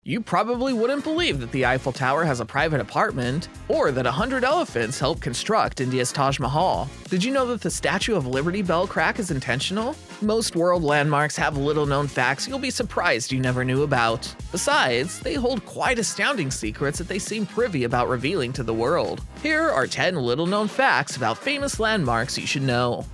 You probably wouldn't believe that the Eiffel Tower has a private apartment, or that 100 elephants helped construct India's Taj Mahal. Did you know that the Statue of Liberty bell crack is intentional? Most world landmarks have little-known facts you'll be surprised you never knew about. Besides, they hold quite astounding secrets that they seem privy about revealing to the world. Here are 10 little-known facts about famous landmarks you should know.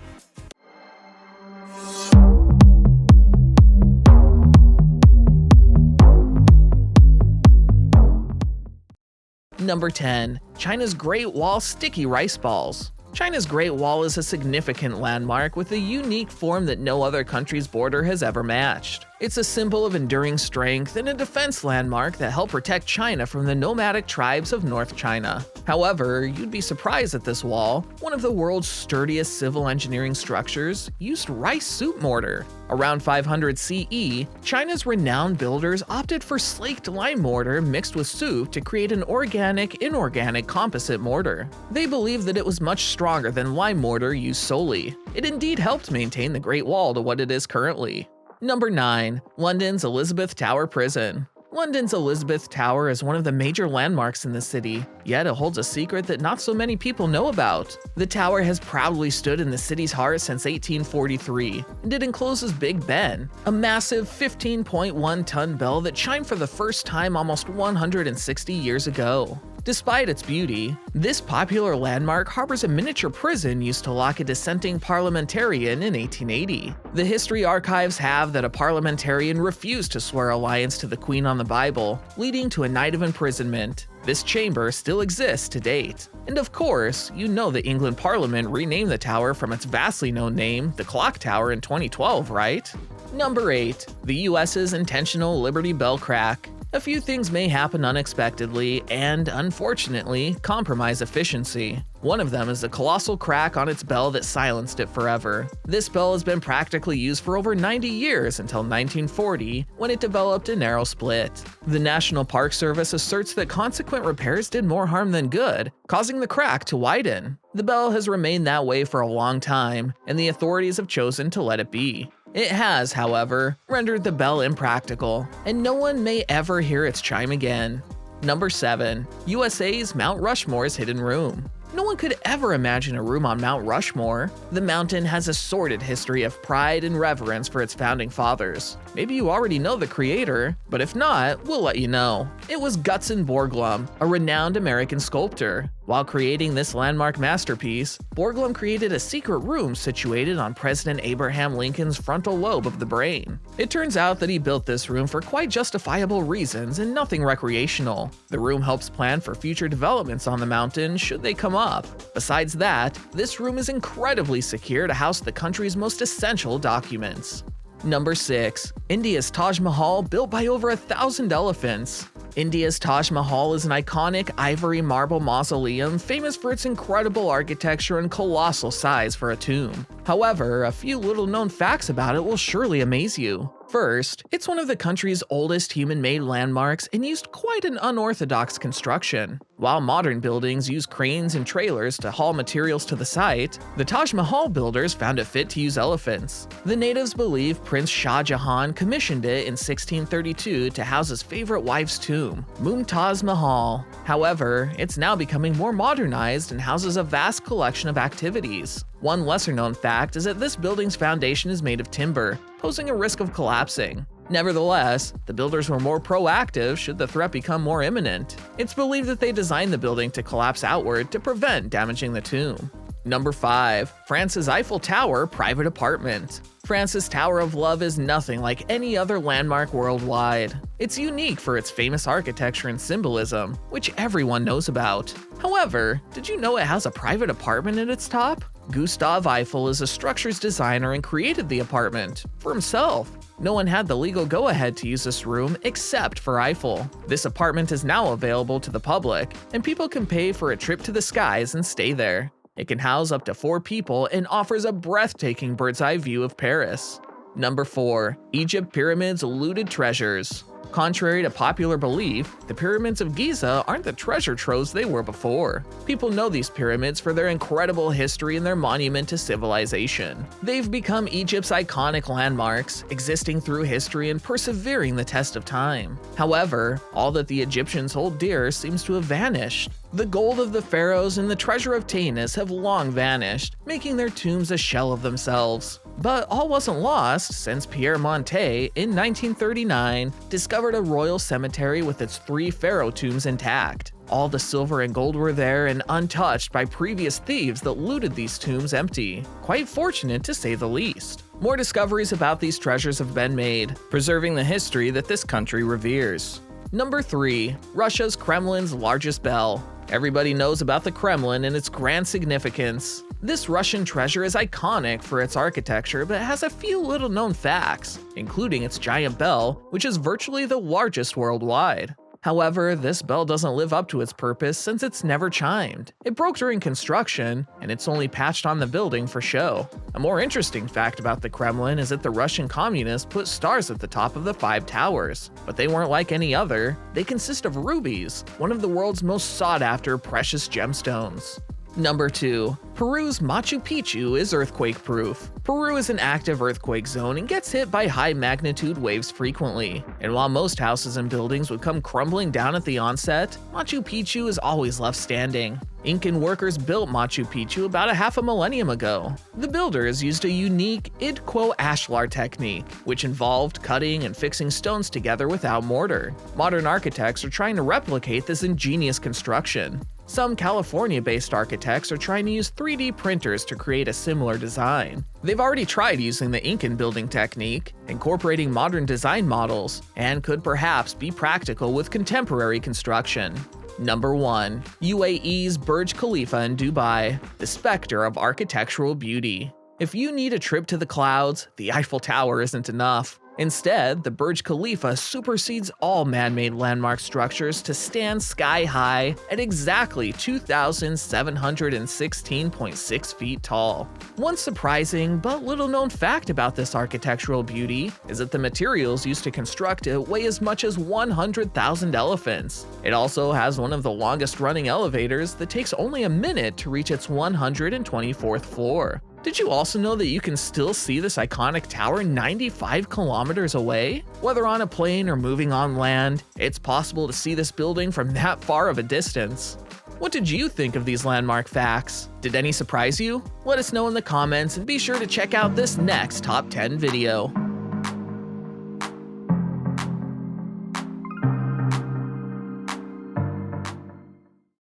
Number 10. China's Great Wall Sticky Rice Balls. China's Great Wall is a significant landmark with a unique form that no other country's border has ever matched. It's a symbol of enduring strength and a defense landmark that helped protect China from the nomadic tribes of North China. However, you'd be surprised that this wall, one of the world's sturdiest civil engineering structures, used rice soup mortar. Around 500 CE, China's renowned builders opted for slaked lime mortar mixed with soup to create an organic-inorganic composite mortar. They believed that it was much stronger than lime mortar used solely. It indeed helped maintain the Great Wall to what it is currently. Number 9. London's Elizabeth Tower Prison. London's Elizabeth Tower is one of the major landmarks in the city, yet it holds a secret that not so many people know about. The tower has proudly stood in the city's heart since 1843, and it encloses Big Ben, a massive 15.1-ton bell that chimed for the first time almost 160 years ago. Despite its beauty, this popular landmark harbors a miniature prison used to lock a dissenting parliamentarian in 1880. The history archives have that a parliamentarian refused to swear allegiance to the Queen on the Bible, leading to a night of imprisonment. This chamber still exists to date. And of course, you know the England Parliament renamed the tower from its vastly known name, the Clock Tower, in 2012, right? Number 8. The US's intentional Liberty Bell crack. A few things may happen unexpectedly and, unfortunately, compromise efficiency. One of them is the colossal crack on its bell that silenced it forever. This bell has been practically used for over 90 years until 1940, when it developed a narrow split. The National Park Service asserts that consequent repairs did more harm than good, causing the crack to widen. The bell has remained that way for a long time, and the authorities have chosen to let it be. It has, however, rendered the bell impractical, and no one may ever hear its chime again. Number 7. USA's Mount Rushmore's hidden room. No one could ever imagine a room on Mount Rushmore. The mountain has a sordid history of pride and reverence for its founding fathers. Maybe you already know the creator, but if not, we'll let you know. It was Gutzon Borglum, a renowned American sculptor. While creating this landmark masterpiece, Borglum created a secret room situated on President Abraham Lincoln's frontal lobe of the brain. It turns out that he built this room for quite justifiable reasons and nothing recreational. The room helps plan for future developments on the mountain should they come up. Besides that, this room is incredibly secure to house the country's most essential documents. Number 6. India's Taj Mahal built by over 1,000 elephants. India's Taj Mahal is an iconic ivory marble mausoleum famous for its incredible architecture and colossal size for a tomb. However, a few little-known facts about it will surely amaze you. First, it's one of the country's oldest human-made landmarks and used quite an unorthodox construction. While modern buildings use cranes and trailers to haul materials to the site, the Taj Mahal builders found it fit to use elephants. The natives believe Prince Shah Jahan commissioned it in 1632 to house his favorite wife's tomb, Mumtaz Mahal. However, it's now becoming more modernized and houses a vast collection of activities. One lesser-known fact is that this building's foundation is made of timber, posing a risk of collapsing. Nevertheless, the builders were more proactive should the threat become more imminent. It's believed that they designed the building to collapse outward to prevent damaging the tomb. Number 5. France's Eiffel Tower private apartment. France's Tower of Love is nothing like any other landmark worldwide. It's unique for its famous architecture and symbolism, which everyone knows about. However, did you know it has a private apartment at its top? Gustave Eiffel is a structures designer and created the apartment for himself. No one had the legal go-ahead to use this room except for Eiffel. This apartment is now available to the public, and people can pay for a trip to the skies and stay there. It can house up to 4 people and offers a breathtaking bird's-eye view of Paris. Number 4. Egypt Pyramids Looted Treasures. Contrary to popular belief, the pyramids of Giza aren't the treasure troves they were before. People know these pyramids for their incredible history and their monument to civilization. They've become Egypt's iconic landmarks, existing through history and persevering the test of time. However, all that the Egyptians hold dear seems to have vanished. The gold of the pharaohs and the treasure of Tanis have long vanished, making their tombs a shell of themselves. But all wasn't lost, since Pierre Montet, in 1939, discovered a royal cemetery with its 3 pharaoh tombs intact. All the silver and gold were there and untouched by previous thieves that looted these tombs empty. Quite fortunate to say the least. More discoveries about these treasures have been made, preserving the history that this country reveres. Number 3. Russia's Kremlin's largest bell. Everybody knows about the Kremlin and its grand significance. This Russian treasure is iconic for its architecture, but has a few little-known facts, including its giant bell, which is virtually the largest worldwide. However, this bell doesn't live up to its purpose since it's never chimed. It broke during construction, and it's only patched on the building for show. A more interesting fact about the Kremlin is that the Russian communists put stars at the top of the 5 towers, but they weren't like any other. They consist of rubies, one of the world's most sought-after precious gemstones. Number 2. Peru's Machu Picchu is earthquake-proof. Peru is an active earthquake zone and gets hit by high-magnitude waves frequently. And while most houses and buildings would come crumbling down at the onset, Machu Picchu is always left standing. Incan workers built Machu Picchu about a half a millennium ago. The builders used a unique id quo ashlar technique, which involved cutting and fixing stones together without mortar. Modern architects are trying to replicate this ingenious construction. Some California-based architects are trying to use 3D printers to create a similar design. They've already tried using the Incan building technique, incorporating modern design models, and could perhaps be practical with contemporary construction. Number 1. UAE's Burj Khalifa in Dubai, the specter of architectural beauty. If you need a trip to the clouds, the Eiffel Tower isn't enough. Instead, the Burj Khalifa supersedes all man-made landmark structures to stand sky-high at exactly 2,716.6 feet tall. One surprising but little-known fact about this architectural beauty is that the materials used to construct it weigh as much as 100,000 elephants. It also has one of the longest-running elevators that takes only a minute to reach its 124th floor. Did you also know that you can still see this iconic tower 95 kilometers away? Whether on a plane or moving on land, it's possible to see this building from that far of a distance. What did you think of these landmark facts? Did any surprise you? Let us know in the comments and be sure to check out this next top 10 video.